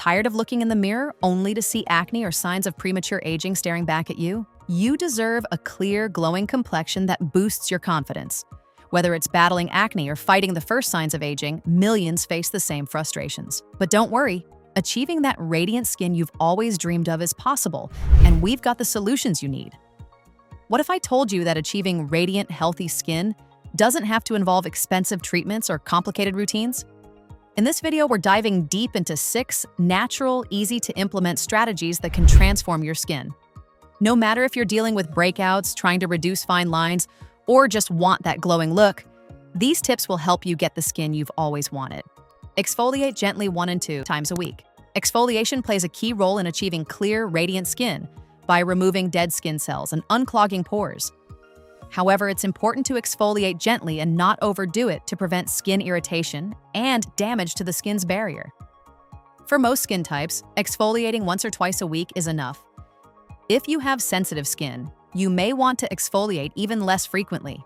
Tired of looking in the mirror only to see acne or signs of premature aging staring back at you? You deserve a clear, glowing complexion that boosts your confidence. Whether it's battling acne or fighting the first signs of aging, millions face the same frustrations. But don't worry, achieving that radiant skin you've always dreamed of is possible, and we've got the solutions you need. What if I told you that achieving radiant, healthy skin doesn't have to involve expensive treatments or complicated routines? In this video, we're diving deep into 6 natural, easy-to-implement strategies that can transform your skin. No matter if you're dealing with breakouts, trying to reduce fine lines, or just want that glowing look, these tips will help you get the skin you've always wanted. Exfoliate gently 1 and 2 times a week. Exfoliation plays a key role in achieving clear, radiant skin by removing dead skin cells and unclogging pores. However, it's important to exfoliate gently and not overdo it to prevent skin irritation and damage to the skin's barrier. For most skin types, exfoliating once or twice a week is enough. If you have sensitive skin, you may want to exfoliate even less frequently.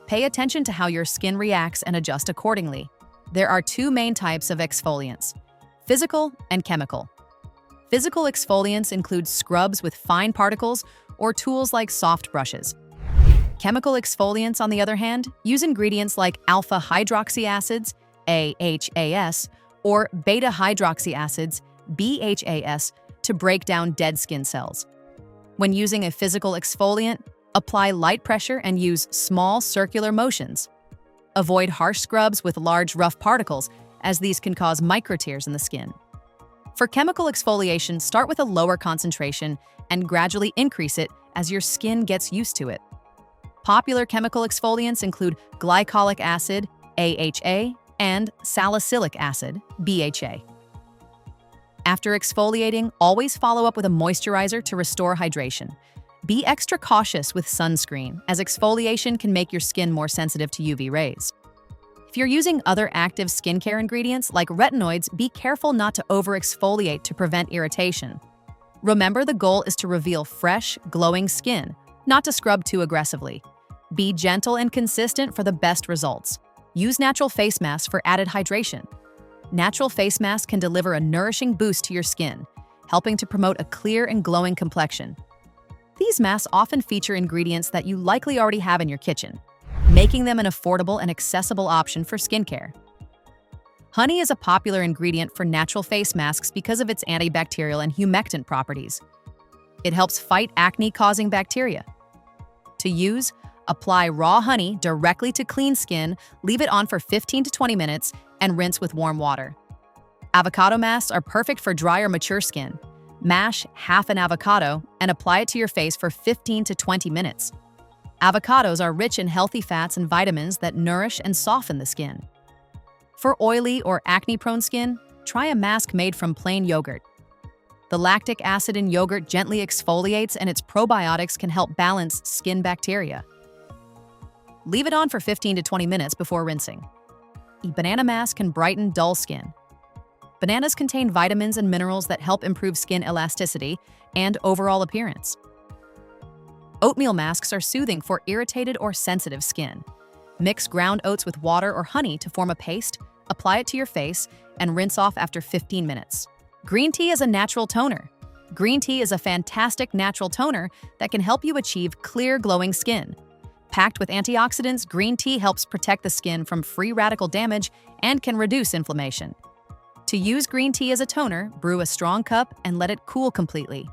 Pay attention to how your skin reacts and adjust accordingly. There are 2 main types of exfoliants: physical and chemical. Physical exfoliants include scrubs with fine particles or tools like soft brushes. Chemical exfoliants, on the other hand, use ingredients like alpha hydroxy acids, AHAS, or beta hydroxy acids, BHAS, to break down dead skin cells. When using a physical exfoliant, apply light pressure and use small circular motions. Avoid harsh scrubs with large rough particles, as these can cause microtears in the skin. For chemical exfoliation, start with a lower concentration and gradually increase it as your skin gets used to it. Popular chemical exfoliants include glycolic acid, AHA, and salicylic acid, BHA. After exfoliating, always follow up with a moisturizer to restore hydration. Be extra cautious with sunscreen, as exfoliation can make your skin more sensitive to UV rays. If you're using other active skincare ingredients like retinoids, be careful not to over-exfoliate to prevent irritation. Remember, the goal is to reveal fresh, glowing skin, not to scrub too aggressively. Be gentle and consistent for the best results. Use natural face masks for added hydration. Natural face masks can deliver a nourishing boost to your skin, helping to promote a clear and glowing complexion. These masks often feature ingredients that you likely already have in your kitchen, making them an affordable and accessible option for skincare. Honey is a popular ingredient for natural face masks because of its antibacterial and humectant properties. It helps fight acne-causing bacteria. To use, apply raw honey directly to clean skin, leave it on for 15 to 20 minutes, and rinse with warm water. Avocado masks are perfect for dry or mature skin. Mash half an avocado and apply it to your face for 15 to 20 minutes. Avocados are rich in healthy fats and vitamins that nourish and soften the skin. For oily or acne-prone skin, try a mask made from plain yogurt. The lactic acid in yogurt gently exfoliates, and its probiotics can help balance skin bacteria. Leave it on for 15 to 20 minutes before rinsing. A banana mask can brighten dull skin. Bananas contain vitamins and minerals that help improve skin elasticity and overall appearance. Oatmeal masks are soothing for irritated or sensitive skin. Mix ground oats with water or honey to form a paste, apply it to your face, and rinse off after 15 minutes. Green tea is a natural toner. Green tea is a fantastic natural toner that can help you achieve clear, glowing skin. Packed with antioxidants, green tea helps protect the skin from free radical damage and can reduce inflammation. To use green tea as a toner, brew a strong cup and let it cool completely.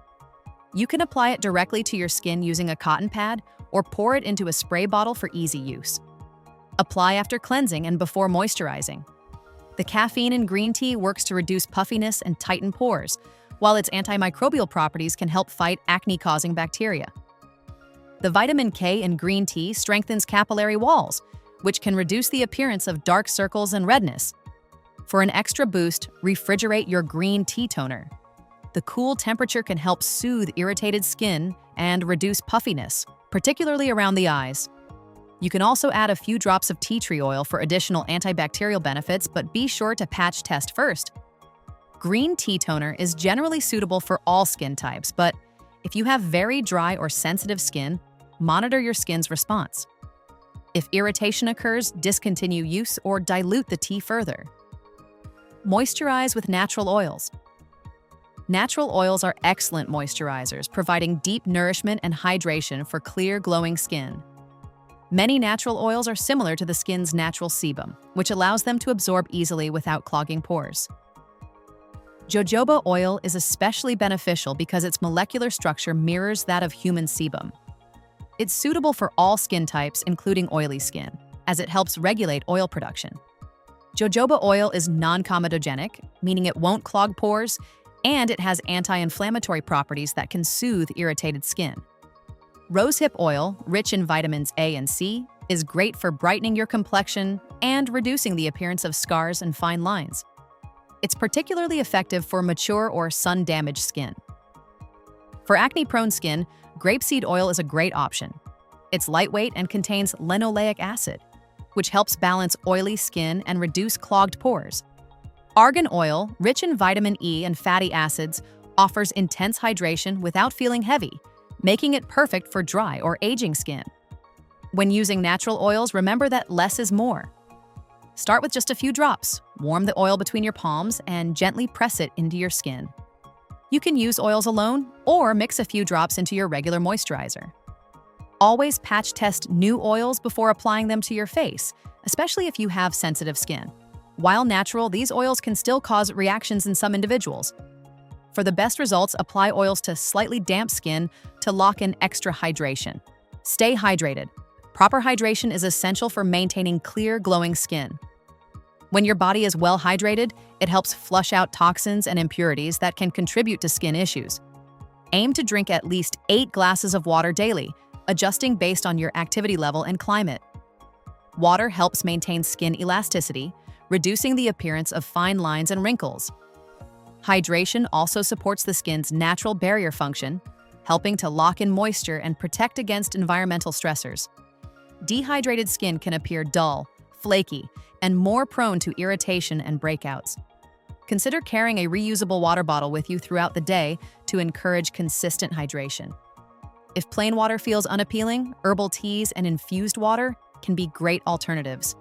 You can apply it directly to your skin using a cotton pad or pour it into a spray bottle for easy use. Apply after cleansing and before moisturizing. The caffeine in green tea works to reduce puffiness and tighten pores, while its antimicrobial properties can help fight acne-causing bacteria. The vitamin K in green tea strengthens capillary walls, which can reduce the appearance of dark circles and redness. For an extra boost, refrigerate your green tea toner. The cool temperature can help soothe irritated skin and reduce puffiness, particularly around the eyes. You can also add a few drops of tea tree oil for additional antibacterial benefits, but be sure to patch test first. Green tea toner is generally suitable for all skin types, but if you have very dry or sensitive skin, monitor your skin's response. If irritation occurs, discontinue use or dilute the tea further. Moisturize with natural oils. Natural oils are excellent moisturizers, providing deep nourishment and hydration for clear, glowing skin. Many natural oils are similar to the skin's natural sebum, which allows them to absorb easily without clogging pores. Jojoba oil is especially beneficial because its molecular structure mirrors that of human sebum. It's suitable for all skin types, including oily skin, as it helps regulate oil production. Jojoba oil is non-comedogenic, meaning it won't clog pores, and it has anti-inflammatory properties that can soothe irritated skin. Rosehip oil, rich in vitamins A and C, is great for brightening your complexion and reducing the appearance of scars and fine lines. It's particularly effective for mature or sun-damaged skin. For acne-prone skin, grapeseed oil is a great option. It's lightweight and contains linoleic acid, which helps balance oily skin and reduce clogged pores. Argan oil, rich in vitamin E and fatty acids, offers intense hydration without feeling heavy, making it perfect for dry or aging skin. When using natural oils, remember that less is more. Start with just a few drops, warm the oil between your palms, and gently press it into your skin. You can use oils alone or mix a few drops into your regular moisturizer. Always patch test new oils before applying them to your face, especially if you have sensitive skin. While natural, these oils can still cause reactions in some individuals. For the best results, apply oils to slightly damp skin to lock in extra hydration. Stay hydrated. Proper hydration is essential for maintaining clear, glowing skin. When your body is well hydrated, it helps flush out toxins and impurities that can contribute to skin issues. Aim to drink at least 8 glasses of water daily, adjusting based on your activity level and climate. Water helps maintain skin elasticity, reducing the appearance of fine lines and wrinkles. Hydration also supports the skin's natural barrier function, helping to lock in moisture and protect against environmental stressors. Dehydrated skin can appear dull, flaky, and more prone to irritation and breakouts. Consider carrying a reusable water bottle with you throughout the day to encourage consistent hydration. If plain water feels unappealing, herbal teas and infused water can be great alternatives.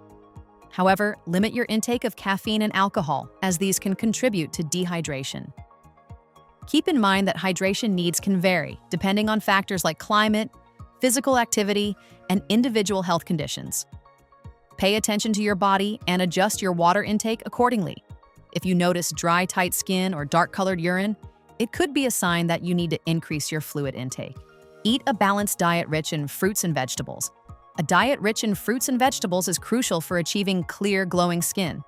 However, limit your intake of caffeine and alcohol, as these can contribute to dehydration. Keep in mind that hydration needs can vary, depending on factors like climate, physical activity, and individual health conditions. Pay attention to your body and adjust your water intake accordingly. If you notice dry, tight skin or dark-colored urine, it could be a sign that you need to increase your fluid intake. Eat a balanced diet rich in fruits and vegetables. A diet rich in fruits and vegetables is crucial for achieving clear, glowing skin.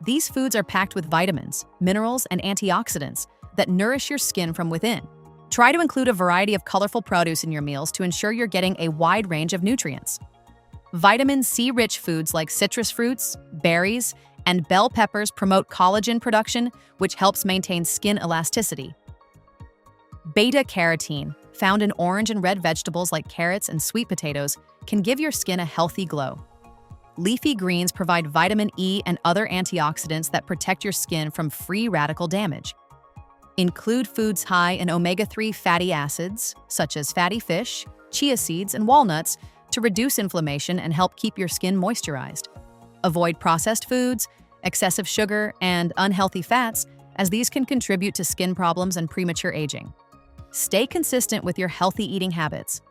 These foods are packed with vitamins, minerals, and antioxidants that nourish your skin from within. Try to include a variety of colorful produce in your meals to ensure you're getting a wide range of nutrients. Vitamin C-rich foods like citrus fruits, berries, and bell peppers promote collagen production, which helps maintain skin elasticity. Beta-carotene, found in orange and red vegetables like carrots and sweet potatoes, can give your skin a healthy glow. Leafy greens provide vitamin E and other antioxidants that protect your skin from free radical damage. Include foods high in omega-3 fatty acids, such as fatty fish, chia seeds, and walnuts, to reduce inflammation and help keep your skin moisturized. Avoid processed foods, excessive sugar, and unhealthy fats, as these can contribute to skin problems and premature aging. Stay consistent with your healthy eating habits.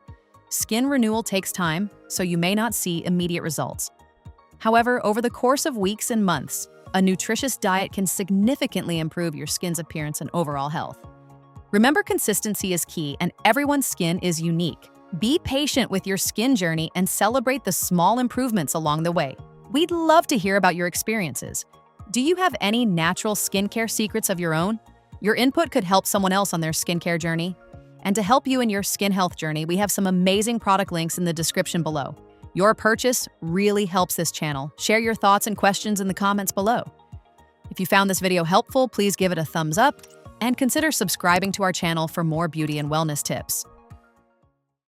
Skin renewal takes time, so you may not see immediate results. However, over the course of weeks and months, a nutritious diet can significantly improve your skin's appearance and overall health. Remember, consistency is key, and everyone's skin is unique. Be patient with your skin journey and celebrate the small improvements along the way. We'd love to hear about your experiences. Do you have any natural skincare secrets of your own? Your input could help someone else on their skincare journey. And to help you in your skin health journey, we have some amazing product links in the description below. Your purchase really helps this channel. Share your thoughts and questions in the comments below. If you found this video helpful, please give it a thumbs up and consider subscribing to our channel for more beauty and wellness tips.